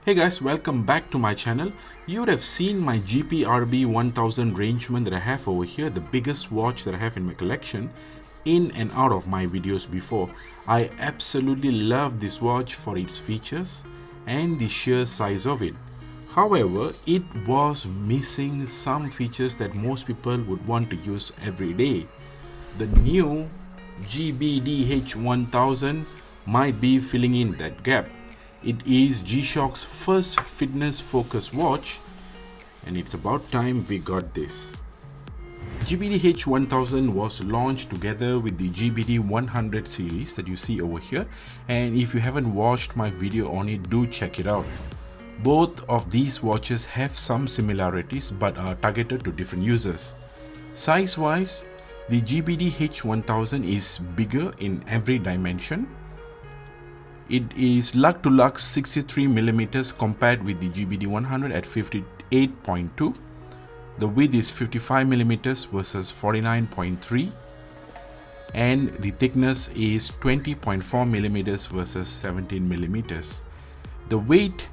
Hey guys, welcome back to my channel. You would have seen my GBRB-1000 Rangeman that I have over here, the biggest watch that I have in my collection, in and out of my videos before. I absolutely love this watch for its features and the sheer size of it. However, it was missing some features that most people would want to use every day. The new GBD-H1000 might be filling in that gap. It is G-Shock's first fitness-focused watch, and it's about time we got this. GBD-H1000 was launched together with the GBD-100 series that you see over here, and if you haven't watched my video on it, do check it out. Both of these watches have some similarities but are targeted to different users. Size-wise, the GBD-H1000 is bigger in every dimension. It is lug to lug 63mm compared with the GBD-100 at 58.2. The width is 55mm versus 49.3, and the thickness is 20.4mm versus 17mm. The weight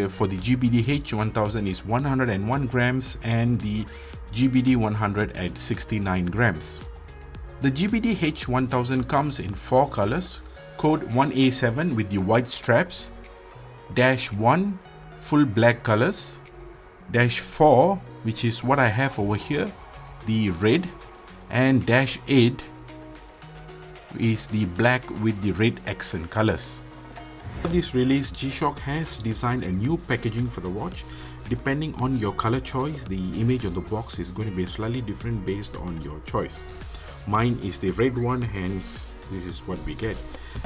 for the GBD-H1000 is 101 grams and the GBD-100 at 69 grams. The GBD-H1000 comes in 4 colors. Code 1A7 with the white straps, -1 full black colors, -4 which is what I have over here, the red, and -8 is the black with the red accent colors. For this release, G-Shock has designed a new packaging for the watch. Depending on your color choice, the image on the box is going to be slightly different based on your choice. Mine is the red one, hence this is what we get.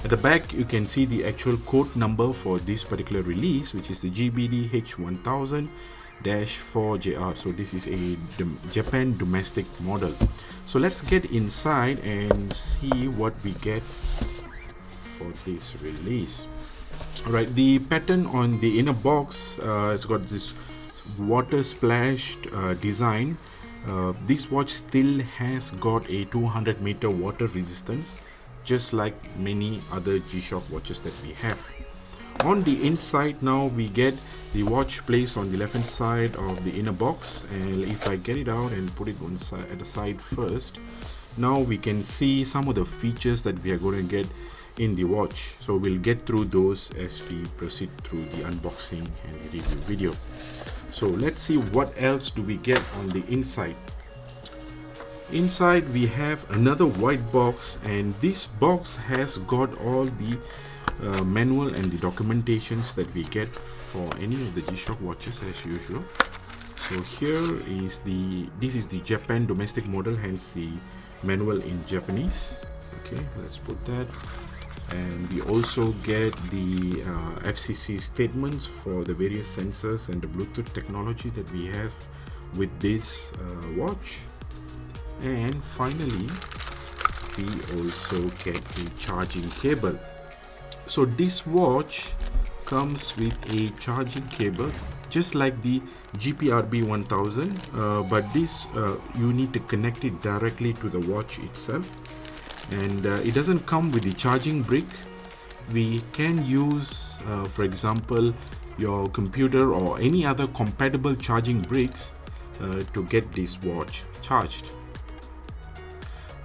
At the back you can see the actual code number for this particular release, which is the GBD-H1000-4JR. so this is a Japan domestic model. So let's get inside and see what we get for this release. Alright, the pattern on the inner box has got this water splashed design. This watch still has got a 200-meter water resistance, just like many other G-Shock watches that we have. On the inside now we get the watch placed on the left hand side of the inner box, and if I get it out and put it one side at the side first, now we can see some of the features that we are going to get in the watch. So we'll get through those as we proceed through the unboxing and the review video. So let's see what else do we get on the inside. Inside we have another white box, and this box has got all the manual and the documentations that we get for any of the G-Shock watches as usual. So here is this is the Japan domestic model, hence the manual in Japanese. Okay, let's put that. And we also get the FCC statements for the various sensors and the Bluetooth technology that we have with this watch. And finally we also get a charging cable. So this watch comes with a charging cable just like the GBRB-1000, but this you need to connect it directly to the watch itself, and it doesn't come with the charging brick. We can use for example your computer or any other compatible charging bricks to get this watch charged.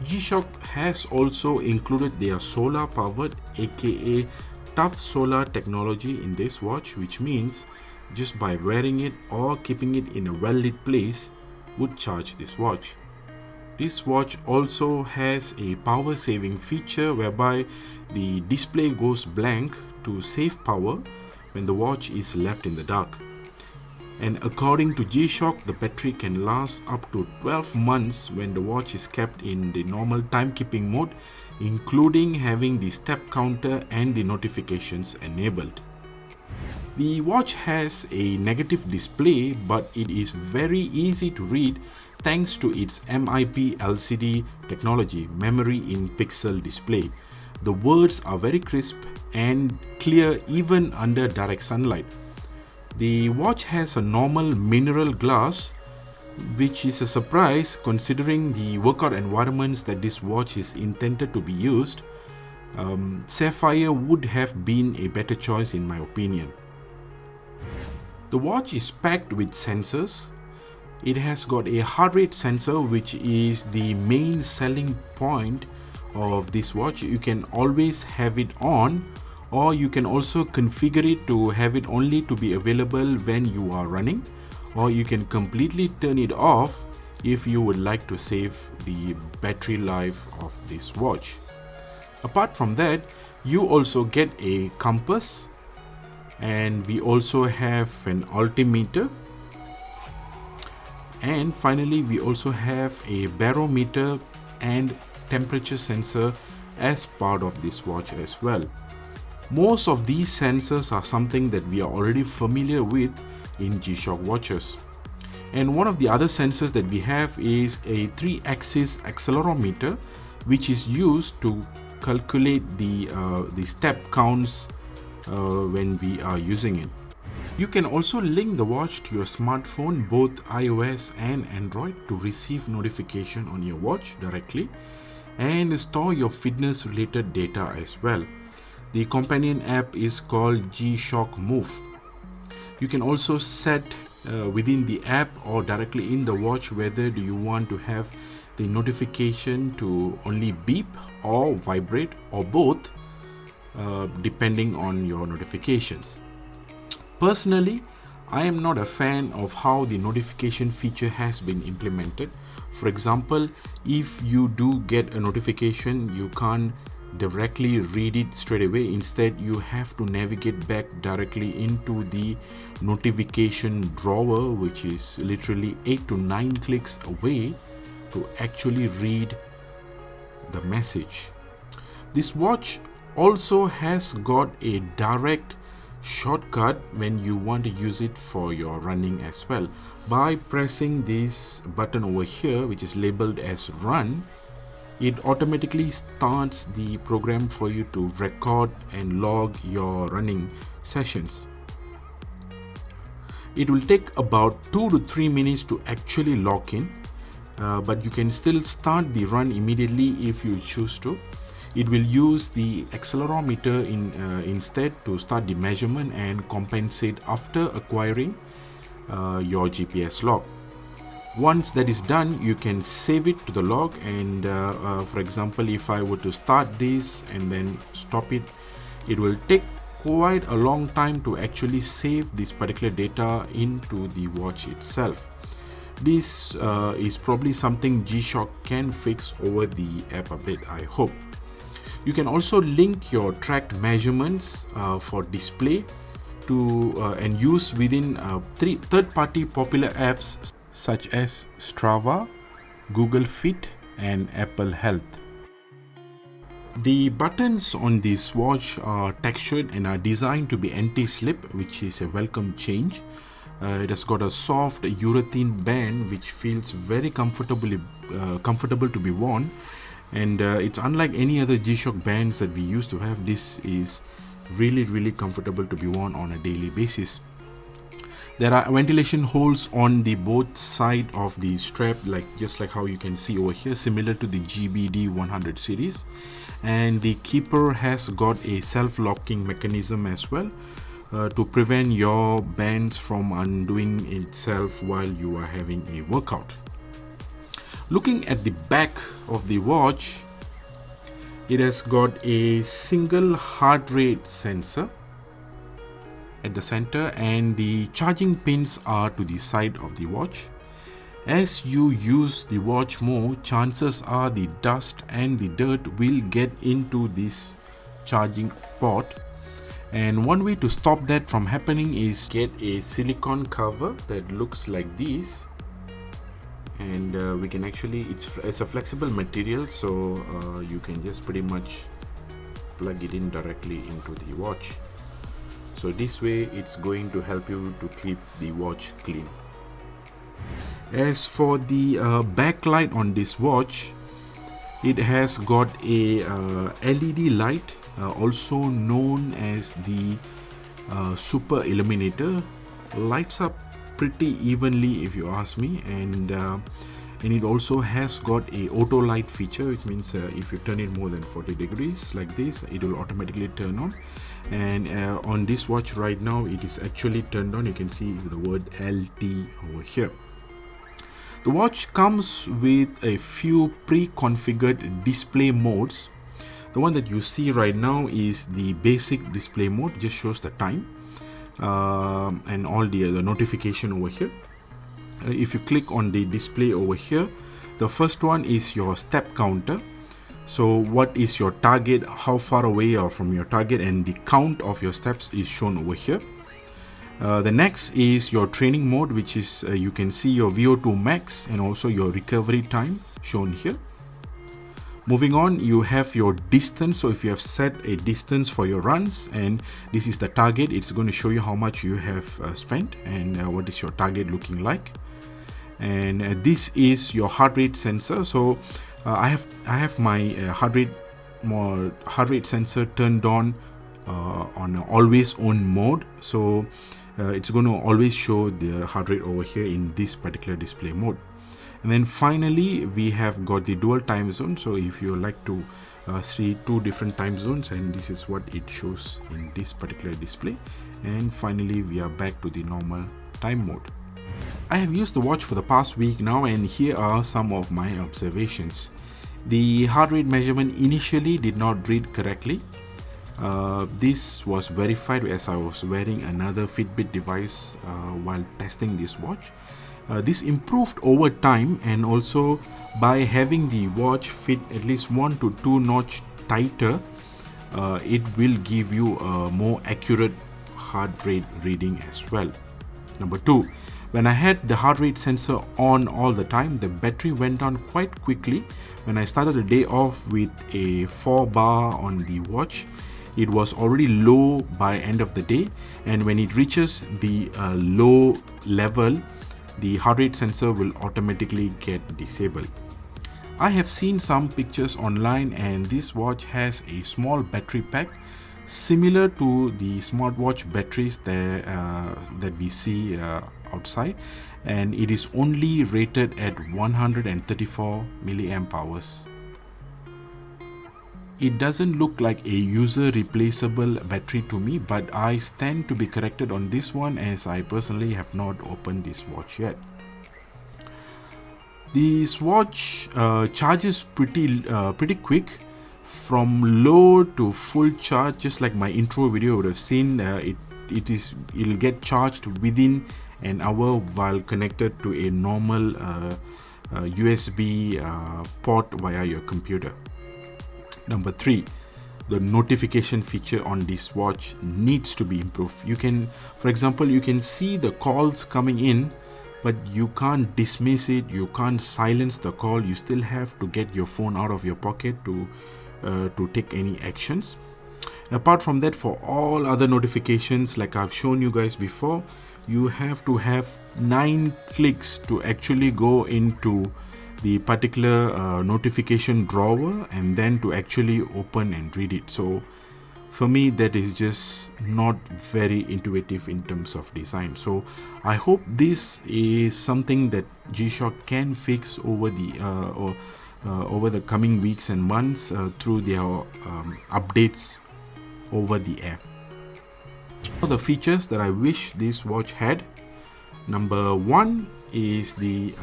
G-Shock has also included their solar powered aka tough solar technology in this watch, which means just by wearing it or keeping it in a well lit place would charge this watch. This watch also has a power saving feature whereby the display goes blank to save power when the watch is left in the dark. And according to G-Shock, the battery can last up to 12 months when the watch is kept in the normal timekeeping mode, including having the step counter and the notifications enabled. The watch has a negative display, but it is very easy to read thanks to its MIP LCD technology, memory in pixel display. The words are very crisp and clear even under direct sunlight. The watch has a normal mineral glass, which is a surprise considering the workout environments that this watch is intended to be used. Sapphire would have been a better choice in my opinion. The watch is packed with sensors. It has got a heart rate sensor, which is the main selling point of this watch. You can always have it on, or you can also configure it to have it only to be available when you are running, or you can completely turn it off if you would like to save the battery life of this watch. Apart from that, you also get a compass, and we also have an altimeter, and finally we also have a barometer and temperature sensor as part of this watch as well. Most of these sensors are something that we are already familiar with in G-Shock watches. And one of the other sensors that we have is a 3-axis accelerometer, which is used to calculate the step counts when we are using it. You can also link the watch to your smartphone, both iOS and Android, to receive notification on your watch directly and store your fitness related data as well. The companion app is called G-Shock Move. You can also set within the app or directly in the watch whether do you want to have the notification to only beep or vibrate or both, depending on your notifications. Personally, I am not a fan of how the notification feature has been implemented. For example, if you do get a notification, you can't directly read it straight away. Instead, you have to navigate back directly into the notification drawer, which is literally 8 to 9 clicks away to actually read the message. This watch also has got a direct shortcut when you want to use it for your running as well. By pressing this button over here, which is labeled as run, it automatically starts the program for you to record and log your running sessions. It will take about 2 to 3 minutes to actually log in, but you can still start the run immediately if you choose to. It will use the accelerometer instead to start the measurement and compensate after acquiring your GPS log. Once that is done, you can save it to the log, and for example, if I were to start this and then stop it, it will take quite a long time to actually save this particular data into the watch itself. This is probably something G-Shock can fix over the app update, I hope. You can also link your tracked measurements for display to and use within third-party popular apps such as Strava, Google Fit and Apple Health. The buttons on this watch are textured and are designed to be anti-slip, which is a welcome change. It has got a soft urethane band which feels very comfortable to be worn, and it's unlike any other G-Shock bands that we used to have. This is really comfortable to be worn on a daily basis. There are ventilation holes on the both side of the strap, just like how you can see over here, similar to the GBD-100 series, and the keeper has got a self-locking mechanism as well to prevent your bands from undoing itself while you are having a workout. Looking at the back of the watch, it has got a single heart rate sensor at the center, and the charging pins are to the side of the watch. As you use the watch more, chances are the dust and the dirt will get into this charging port, and one way to stop that from happening is get a silicone cover that looks like this, and we can actually, it's a flexible material, so you can just pretty much plug it in directly into the watch. So this way it's going to help you to keep the watch clean. As for the backlight on this watch, it has got a LED light, also known as the super illuminator. Lights up pretty evenly if you ask me, and and it also has got a auto light feature, which means if you turn it more than 40 degrees like this, it will automatically turn on. And on this watch right now, it is actually turned on. You can see the word LT over here. The watch comes with a few pre-configured display modes. The one that you see right now is the basic display mode, just shows the time and all the notification over here. If you click on the display over here, the first one is your step counter. So what is your target, how far away you are from your target, and the count of your steps is shown over here. The next is your training mode, which is you can see your VO2 max and also your recovery time shown here. Moving on, you have your distance. So if you have set a distance for your runs and this is the target, it's going to show you how much you have spent and what is your target looking like. And this is your heart rate sensor. So I have my heart rate sensor turned on always on mode. So it's going to always show the heart rate over here in this particular display mode. And then finally, we have got the dual time zone. So if you like to see two different time zones, and this is what it shows in this particular display. And finally, we are back to the normal time mode. I have used the watch for the past week now, and here are some of my observations. The heart rate measurement initially did not read correctly. This was verified as I was wearing another Fitbit device while testing this watch. This improved over time, and also by having the watch fit at least 1 to 2 notch tighter, it will give you a more accurate heart rate reading as well. Number 2, when I had the heart rate sensor on all the time, the battery went down quite quickly. When I started the day off with a 4 bar on the watch, it was already low by end of the day, and when it reaches the low level, the heart rate sensor will automatically get disabled. I have seen some pictures online, and this watch has a small battery pack similar to the smartwatch batteries that we see outside, and it is only rated at 134 milliamp hours. It doesn't look like a user replaceable battery to me, but I stand to be corrected on this one, as I personally have not opened this watch yet. This watch charges pretty quick. From low to full charge, just like my intro video would have seen, it'll get charged within an hour while connected to a normal USB port via your computer. Number 3, the notification feature on this watch needs to be improved. You can, for example, you can see the calls coming in, but you can't dismiss it, you can't silence the call. You still have to get your phone out of your pocket to take any actions. Apart from that, for all other notifications, like I've shown you guys before, you have to have 9 clicks to actually go into the particular notification drawer and then to actually open and read it. So for me, that is just not very intuitive in terms of design. So I hope this is something that G-Shock can fix over the coming weeks and months through their updates over the air. So the features that I wish this watch had: number 1 is the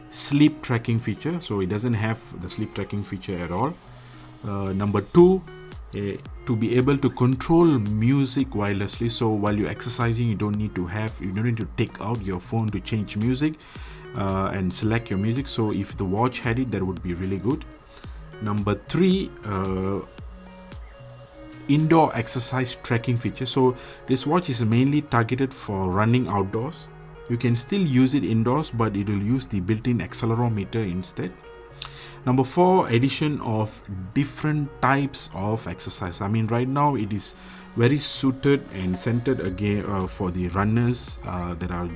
sleep tracking feature. So it doesn't have the sleep tracking feature at all. Number 2, to be able to control music wirelessly. So while you're exercising, you don't need to take out your phone to change music and select your music. So if the watch had it, that would be really good. Number 3, indoor exercise tracking feature. So this watch is mainly targeted for running outdoors. You can still use it indoors, but it will use the built-in accelerometer instead. Number 4, addition of different types of exercise. I mean, right now it is very suited and centered again for the runners that are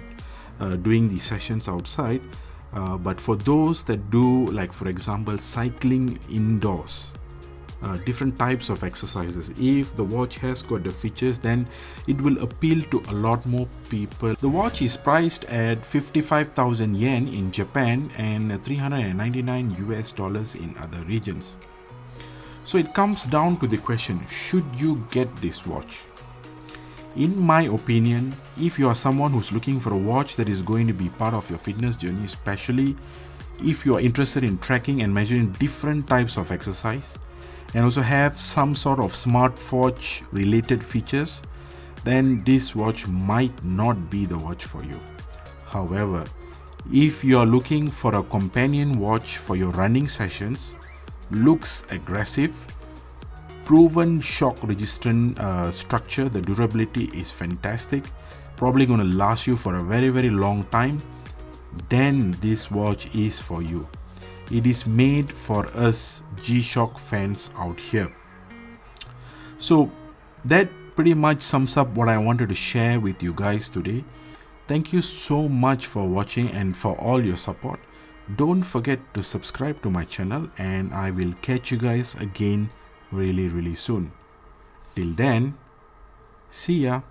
doing the sessions outside. But for those that do, like for example, cycling indoors, different types of exercises. If the watch has got the features, then it will appeal to a lot more people. The watch is priced at 55,000 yen in Japan and 399 US dollars in other regions. So it comes down to the question, should you get this watch? In my opinion, if you are someone who's looking for a watch that is going to be part of your fitness journey, especially if you are interested in tracking and measuring different types of exercise, and also have some sort of smartwatch related features, then this watch might not be the watch for you. However, if you are looking for a companion watch for your running sessions, looks aggressive, proven shock resistant structure, the durability is fantastic, probably going to last you for a very long time, then this watch is for you. It is made for us G-Shock fans out here. So that pretty much sums up what I wanted to share with you guys today. Thank you so much for watching and for all your support. Don't forget to subscribe to my channel, and I will catch you guys again really soon. Till then, see ya.